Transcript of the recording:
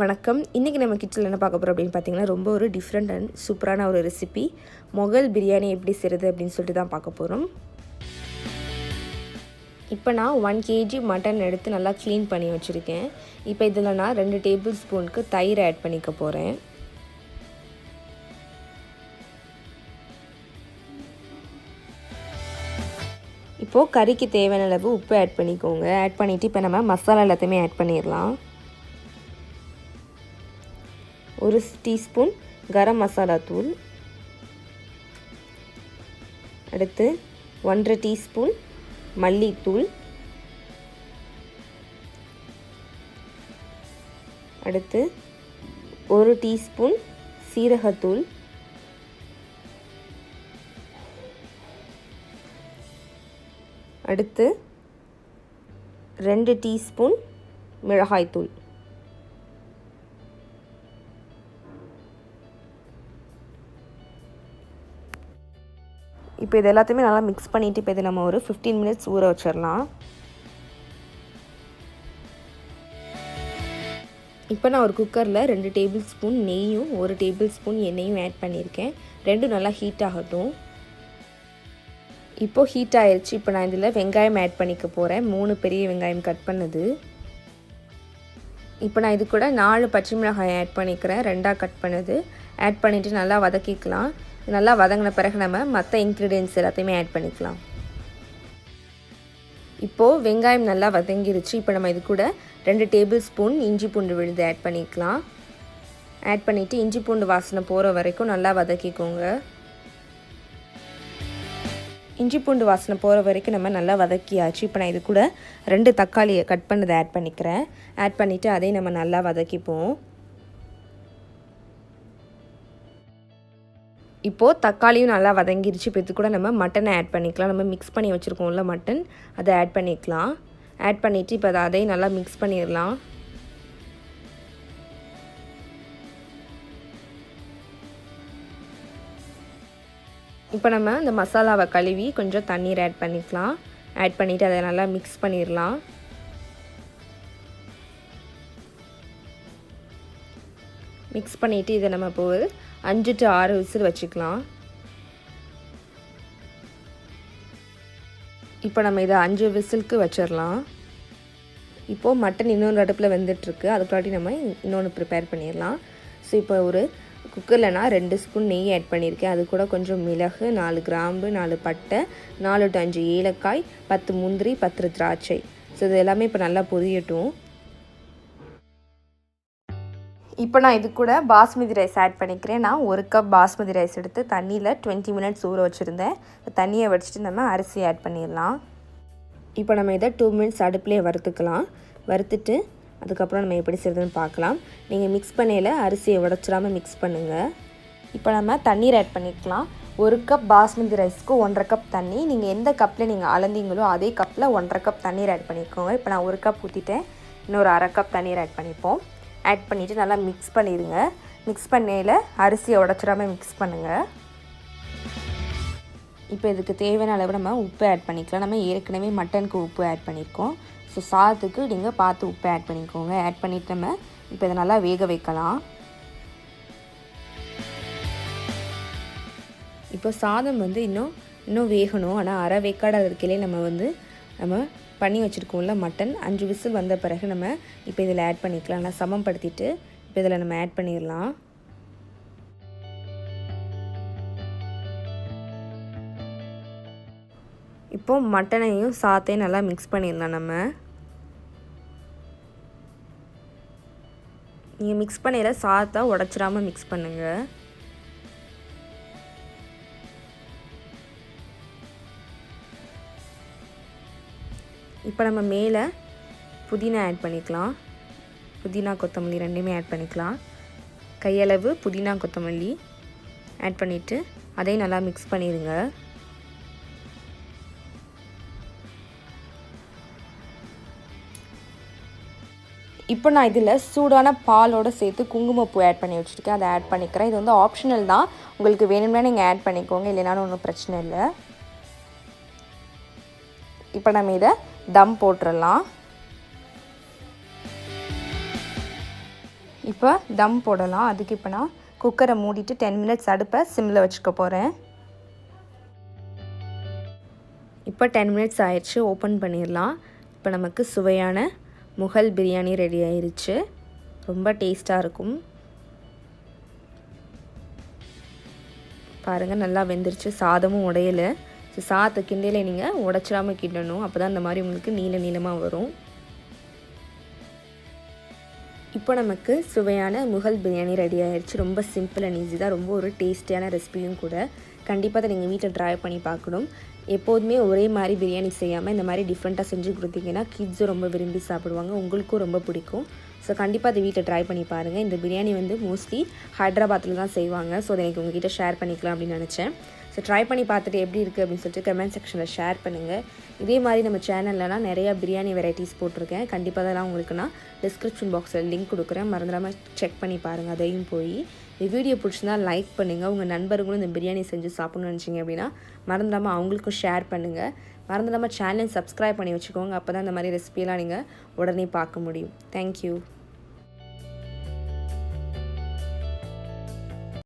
வணக்கம். இன்றைக்கி நம்ம கிச்சனில் என்ன பார்க்க போகிறோம் அப்படின்னு பார்த்தீங்கன்னா, ரொம்ப ஒரு டிஃப்ரெண்ட் அண்ட் சூப்பரான ஒரு ரெசிபி முகல் பிரியாணி எப்படி செய்கிறது அப்படின்னு சொல்லிட்டு தான் பார்க்க போகிறோம். இப்போ நான் 1 kg மட்டன் எடுத்து நல்லா க்ளீன் பண்ணி வச்சுருக்கேன். இப்போ இதில் நான் 2 டேபிள் ஸ்பூனுக்கு தயிர் ஆட் பண்ணிக்க போகிறேன். இப்போது கறிக்கு தேவையான அளவு உப்பு ஆட் பண்ணிக்கோங்க. ஆட் பண்ணிவிட்டு இப்போ நம்ம மசாலா எல்லாத்தையுமே ஆட் பண்ணிடலாம். 1 டீஸ்பூன் கரம் மசாலா தூள், அடுத்து 1.5 டீஸ்பூன் மல்லித்தூள், அடுத்து 1 டீஸ்பூன் சீரகத்தூள், அடுத்து 2 டீஸ்பூன் மிளகாய்த்தூள். இப்போ இது எல்லாத்தையுமே நல்லா மிக்ஸ் பண்ணிவிட்டு இப்போ இதை நம்ம ஒரு 15 மினிட்ஸ் ஊற வச்சிடலாம். இப்போ நான் ஒரு குக்கரில் 2 டேபிள் ஸ்பூன் நெய்யும் 1 டேபிள் ஸ்பூன் எண்ணெயும் ஆட் பண்ணியிருக்கேன். ரெண்டும் நல்லா ஹீட் ஆகட்டும். இப்போது ஹீட் ஆயிடுச்சு. இப்போ நான் இதில் வெங்காயம் ஆட் பண்ணிக்க போகிறேன். 3 பெரிய வெங்காயம் கட் பண்ணது. இப்போ நான் இது கூட 4 பச்சை மிளகாய் ஆட் பண்ணிக்கிறேன், 2ஆக கட் பண்ணது. ஆட் பண்ணிவிட்டு நல்லா வதக்கிக்கலாம். நல்லா வதங்கின பிறகு நம்ம மற்ற இன்க்ரீடியன்ட்ஸ் எல்லாத்தையுமே ஆட் பண்ணிக்கலாம். இப்போது வெங்காயம் நல்லா வதங்கிருச்சு. இப்போ நம்ம இது கூட 2 டேபிள் ஸ்பூன் இஞ்சி பூண்டு விழுது ஆட் பண்ணிக்கலாம். ஆட் பண்ணிவிட்டு இஞ்சி பூண்டு வாசனை போகிற வரைக்கும் நல்லா வதக்கிக்கோங்க. இஞ்சி பூண்டு வாசனை போகிற வரைக்கும் நம்ம நல்லா வதக்கியாச்சு. இப்போ நான் இது கூட 2 தக்காளியை கட் பண்ணதை ஆட் பண்ணிக்கிறேன். ஆட் பண்ணிவிட்டு அதையும் நம்ம நல்லா வதக்கிப்போம். இப்போது தக்காளியும் நல்லா வதங்கிருச்சு. இப்போ இது கூட நம்ம மட்டனை ஆட் பண்ணிக்கலாம். நம்ம மிக்ஸ் பண்ணி வச்சுருக்கோம்ல மட்டன், அதை ஆட் பண்ணிக்கலாம். ஆட் பண்ணிவிட்டு இப்போ அதையும் நல்லா மிக்ஸ் பண்ணிடலாம். இப்போ நம்ம இந்த மசாலாவை கழுவி கொஞ்சம் தண்ணீர் ஆட் பண்ணிக்கலாம். ஆட் பண்ணிவிட்டு அதை நல்லா மிக்ஸ் பண்ணிடலாம். மிக்ஸ் பண்ணிவிட்டு இதை நம்ம இப்போ 5 to 6 விசில் வச்சுக்கலாம். இப்போ நம்ம இதை 5 விசிலுக்கு வச்சிடலாம். இப்போது மட்டன் இன்னொரு அடுப்பில் வெந்துட்டுருக்கு. அதுக்காட்டி நம்ம இன்னொன்று ப்ரிப்பேர் பண்ணிடலாம். ஸோ இப்போ ஒரு குக்கரில் நான் 2 ஸ்பூன் நெய் ஆட் பண்ணியிருக்கேன். அது கூட கொஞ்சம் மிளகு, 4 கிராம்பு, 4 பட்டை, 4 to 5 ஏலக்காய், 10 முந்திரி, 10 திராட்சை. ஸோ இது எல்லாமே இப்போ நல்லா பொரியட்டும். இப்போ நான் இது கூட பாஸ்மதி ரைஸ் ஆட் பண்ணிக்கிறேன். நான் 1 கப் பாஸ்மதி ரைஸ் எடுத்து தண்ணியில் 20 மினிட்ஸ் ஊற வச்சுருந்தேன். தண்ணியை வடிச்சிட்டு நம்ம அரிசி ஆட் பண்ணிடலாம். இப்போ நம்ம இதை 2 மினிட்ஸ் அடுப்புலேயே வறுத்துக்கலாம். வறுத்துட்டு அதுக்கப்புறம் நம்ம எப்படி செய்கிறதுன்னு பார்க்கலாம். நீங்கள் மிக்ஸ் பண்ணையில் அரிசியை உடச்சிடாமல் மிக்ஸ் பண்ணுங்கள். இப்போ நம்ம தண்ணீர் ஆட் பண்ணிக்கலாம். 1 கப் பாஸ்மதி ரைஸ்க்கு 1.5 கப் தண்ணி. நீங்கள் எந்த கப்பில் நீங்கள் அளந்தீங்களோ அதே கப்பில் 1.5 கப் தண்ணீர் ஆட் பண்ணிக்கோங்க. இப்போ நான் 1 கப் ஊற்றிட்டேன். இன்னொரு 1/2 கப் தண்ணீர் ஆட் பண்ணிப்போம். ஆட் பண்ணிவிட்டு நல்லா மிக்ஸ் பண்ணிடுங்க. மிக்ஸ் பண்ணையில் அரிசியை உடச்சிடாமல் மிக்ஸ் பண்ணுங்கள். இப்போ இதுக்கு தேவையான அளவு நம்ம உப்பு ஆட் பண்ணிக்கலாம். நம்ம ஏற்கனவே மட்டனுக்கு உப்பு ஆட் பண்ணியிருக்கோம். ஸோ சாதத்துக்கு நீங்கள் பார்த்து உப்பு ஆட் பண்ணிக்கோங்க. ஆட் பண்ணிவிட்டு நம்ம இப்போ இதை நல்லா வேக வைக்கலாம். இப்போ சாதம் இன்னும் வேகணும். ஆனால் அரை வேக்காடாக இருக்கையிலே நம்ம பண்ணி வச்சுருக்கோம்ல மட்டன், 5 விசில் வந்த பிறகு நம்ம இப்போ இதில் ஆட் பண்ணிக்கலாம். நல்லா சமப்படுத்திட்டு இப்போ இதில் நம்ம ஆட் பண்ணிடலாம். இப்போது மட்டனையும் சாத்தையும் நல்லா மிக்ஸ் பண்ணிடலாம். நீங்கள் மிக்ஸ் பண்ணையில் சாத்தை உடச்சிடாமல் மிக்ஸ் பண்ணுங்கள். இப்போ நம்ம மேலே புதினா ஆட் பண்ணிக்கலாம். புதினா கொத்தமல்லி ரெண்டுமே ஆட் பண்ணிக்கலாம். கையளவு புதினா கொத்தமல்லி ஆட் பண்ணிவிட்டு அதையும் நல்லா மிக்ஸ் பண்ணிடுங்க. இப்போ நான் இதில் சூடான பாலோடு சேர்த்து குங்குமப்பூ ஆட் பண்ணி வச்சுருக்கேன். அதை ஆட் பண்ணிக்கிறேன். இது ஆப்ஷனல் தான். உங்களுக்கு வேணும்னா நீங்கள் ஆட் பண்ணிக்கோங்க, இல்லைனாலும் ஒன்றும் பிரச்சனை இல்லை. இப்போ நம்ம இதை தம் போட்டுடலாம். இப்போ தம் போடலாம். அதுக்கு இப்போ நான் குக்கரை மூடிட்டு 10 மினிட்ஸ் அடுப்பை சிம்மில் வச்சுக்க போகிறேன். இப்போ 10 மினிட்ஸ் ஆயிடுச்சு. ஓப்பன் பண்ணிடலாம். இப்போ நமக்கு சுவையான முகல் பிரியாணி ரெடி ஆயிடுச்சு. ரொம்ப டேஸ்ட்டாக இருக்கும். பாருங்கள், நல்லா வெந்துருச்சு. சாதமும் உடையலை. ஸோ சாதத்தை கிண்டையில் நீங்கள் உடைச்சிடாமல் கிண்டணும். அப்போ தான் இந்த மாதிரி உங்களுக்கு நீளமாக வரும். இப்போ நமக்கு சுவையான முகல் பிரியாணி ரெடி ஆயிடுச்சு. ரொம்ப சிம்பிள் அண்ட் ஈஸி தான். ரொம்ப ஒரு டேஸ்டியான ரெசிபியும் கூட. கண்டிப்பாக அதை நீங்கள் வீட்டில் ட்ரை பண்ணி பார்க்கணும். எப்போதுமே ஒரே மாதிரி பிரியாணி செய்யாமல் இந்த மாதிரி டிஃப்ரெண்ட்டாக செஞ்சு கொடுத்தீங்கன்னா கிட்ஸும் ரொம்ப விரும்பி சாப்பிடுவாங்க. உங்களுக்கும் ரொம்ப பிடிக்கும். ஸோ கண்டிப்பாக அதை வீட்டில் ட்ரை பண்ணி பாருங்கள். இந்த பிரியாணி மோஸ்ட்லி ஹைதராபாத்தில் தான் செய்வாங்க. ஸோ அதை எனக்கு உங்ககிட்ட ஷேர் பண்ணிக்கலாம் அப்படின்னு நினச்சேன். ஸோ ட்ரை பண்ணி பார்த்துட்டு எப்படி இருக்குது அப்படின்னு சொல்லிட்டு கமெண்ட் செக்ஷனில் ஷேர் பண்ணுங்கள். இதே மாதிரி நம்ம சேனல்லலாம் நிறையா பிரியாணி வெரைட்டிஸ் போட்டிருக்கேன். கண்டிப்பாக அதெல்லாம் உங்களுக்கு நான் டிஸ்கிரிப்ஷன் பாக்ஸில் லிங்க் கொடுக்குறேன். மறந்துடாமல் செக் பண்ணி பாருங்கள். அதையும் போய் இந்த வீடியோ பிடிச்சிருந்தா லைக் பண்ணுங்கள். உங்கள் நண்பர்களும் இந்த பிரியாணி செஞ்சு சாப்பிட்ணுன்னு நினச்சிங்க அப்படின்னா மறந்துடாமல் அவங்களுக்கும் ஷேர் பண்ணுங்கள். மறந்துடாமல் சேனலை சப்ஸ்கிரைப் பண்ணி வச்சுக்கோங்க. அப்போ தான் இந்த மாதிரி ரெசிபியெல்லாம் நீங்கள் உடனே பார்க்க முடியும். தேங்க்யூ.